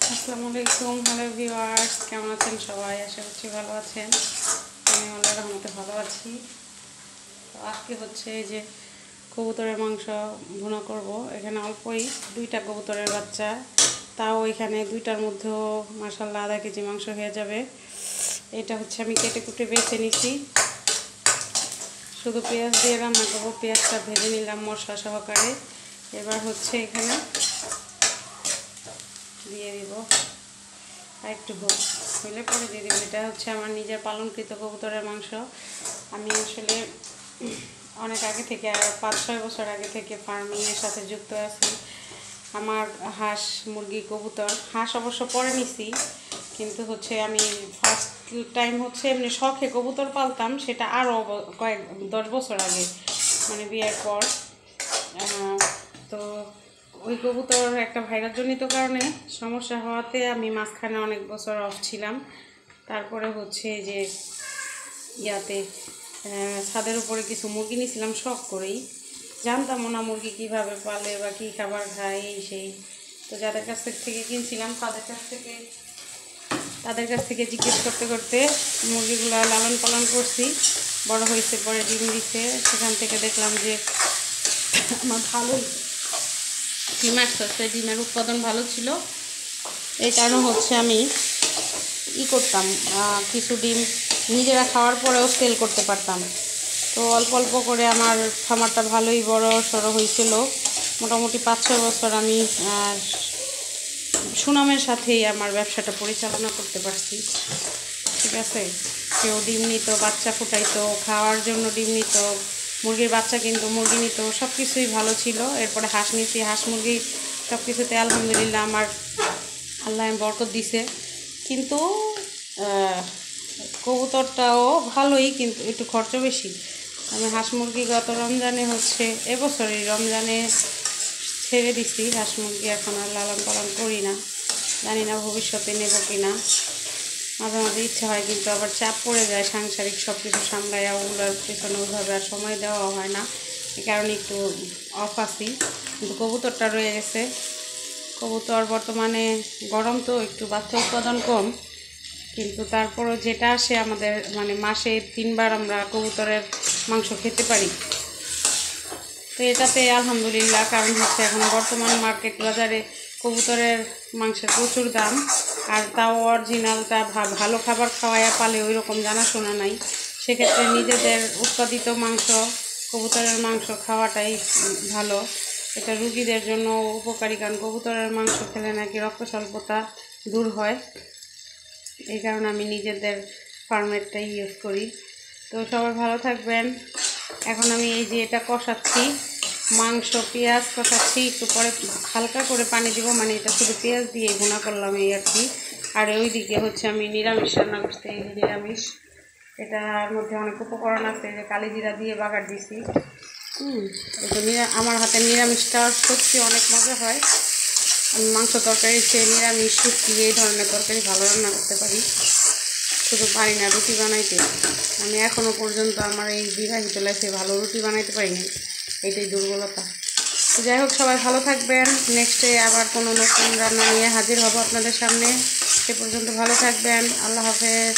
আসসালামু আলাইকুম, hello viewers, কেমন আছেন সবাই? আশা করছি ভালো আছেন। আমি আল্লাহর রহমতে ভালো আছি। তো আজকে হচ্ছে এই যে কবুতরের মাংস ভুনা করব। এখানে অল্পই 2টা কবুতরের বাচ্চা, তাও এখানে 2টার মধ্যেও মাশাআল্লাহ আধা কেজি মাংস হয়ে যাবে। এটা হচ্ছে আমি কেটে কুটে বেছে নিছি, শুধু পেঁয়াজ দিয়ে রান্না করবো। পেঁয়াজটা ভেজে নিলাম মশলা সহকারে। এবার হচ্ছে এখানে দিয়ে দিব আর একটু হইলে পরে দিয়ে দিব। এটা হচ্ছে আমার নিজের পালনকৃত কবুতরের মাংস। আমি আসলে অনেক আগে থেকে, 5-6 বছর আগে থেকে ফার্মিংয়ের সাথে যুক্ত আছি। আমার হাঁস, মুরগি, কবুতর, হাঁস অবশ্য পরে নিছি, কিন্তু হচ্ছে আমি ফার্স্ট টাইম হচ্ছে এমনি শখে কবুতর পালতাম, সেটা আরও 10 বছর আগে, মানে বিয়ের পর। তো ওই কবুতর একটা ভাইরাসজনিত কারণে সমস্যা হওয়াতে আমি মাঝখানে অনেক বছর অফ ছিলাম। তারপরে হচ্ছে যে ইয়াতে ছাদের উপরে কিছু মুরগি নিয়েছিলাম শখ করেই। জানতাম না মুরগি কীভাবে পালে বা কী খাবার খায় এই সেই। তো যাদের কাছ থেকে কিনছিলাম তাদের কাছ থেকে জিজ্ঞেস করতে করতে মুরগিগুলো লালন পালন করছি, বড় হয়েছে, পরে ডিম দিচ্ছে। সেখান থেকে দেখলাম যে আমার ভালোই ডিম আসতে, ডিমের উৎপাদন ভালো ছিল। এই কারণে হচ্ছে আমি করতাম, কিছু ডিম নিজেরা খাওয়ার পরেও সেল করতে পারতাম। তো অল্প অল্প করে আমার খামারটা ভালোই বড় সড়ো হয়েছিল। মোটামুটি 5-6 বছর আমি সুনামের সাথেই আমার ব্যবসাটা পরিচালনা করতে পারছি। ঠিক আছে, কেউ ডিম নিত, বাচ্চা ফুটাইতো, খাওয়ার জন্য ডিম নিত, মুরগির বাচ্চা কিন্তু মুরগি নিত, সব কিছুই ভালো ছিল। এরপরে হাঁস নিছি, হাঁস মুরগি সব কিছুতে আলহামদুলিল্লাহ আমার আল্লাহ বরকত দিছে। কিন্তু কবুতরটাও ভালোই, কিন্তু একটু খরচ বেশি। আমি হাঁস মুরগি গত রমজানে হচ্ছে, এবছরই রমজানে ছেড়ে দিছি হাঁস মুরগি। এখন আর লালন পালন করি না, জানি না ভবিষ্যতে নেব কি না। মাঝে মাঝে ইচ্ছা হয়, কিন্তু আবার চাপ পড়ে যায় সাংসারিক সব কিছু সামলাইয়া, ওগুলোর পেছনে ওইভাবে আর সময় দেওয়া হয় না। এই কারণে একটু অফ আছি। কিন্তু কবুতরটা রয়ে গেছে। কবুতর বর্তমানে গরম তো একটু বাচ্চা উৎপাদন কম, কিন্তু তারপরও যেটা আসে আমাদের, মানে মাসে 3 বার আমরা কবুতরের মাংস খেতে পারি। তো এটাতে আলহামদুলিল্লাহ, কারণ হচ্ছে এখন বর্তমান মার্কেট বাজারে কবুতরের মাংসের প্রচুর দাম, আর তাও অরিজিনালটা ভালো খাবার খাওয়াইয়া পালে ওই রকম জানাশোনা নাই। সেক্ষেত্রে নিজেদের উৎপাদিত মাংস, কবুতরের মাংস খাওয়াটাই ভালো। এটা রুগীদের জন্য উপকারী, কারণ কবুতরের মাংস খেলে নাকি রক্ত স্বল্পতা দূর হয়। এই কারণে আমি নিজেদের ফার্মেরটাই ইউজ করি। তো সবাই ভালো থাকবেন। এখন আমি এই যে এটা কষাচ্ছি, মাংস পেঁয়াজ কষাচ্ছি, একটু পরে হালকা করে পানি দিব, মানে এটা শুধু পেঁয়াজ দিয়ে ভুনা করলাম এই আর কি। আর ওইদিকে হচ্ছে আমি নিরামিষ রান্না করছি। এই নিরামিষ, এটার মধ্যে অনেক উপকরণ আছে, যে কালি জিরা দিয়ে বাগার দিছি। এটা আমার হাতের নিরামিষটা সত্যি অনেক মজা হয়। আমি মাংস তরকারি চেয়ে নিরামিষ, শুটকি এই ধরনের তরকারি ভালো রান্না করতে পারি, শুধু পারি না রুটি বানাইতে। আমি এখনও পর্যন্ত আমার এই বিবাহিত লাইফে ভালো রুটি বানাইতে পারিনি, এটাই দুর্বলতা। তো যাই হোক, সবাই ভালো থাকবেন। নেক্সটে আবার কোনো নতুন রান্না নিয়ে হাজির হব আপনাদের সামনে। সে পর্যন্ত ভালো থাকবেন। আল্লাহ হাফেজ।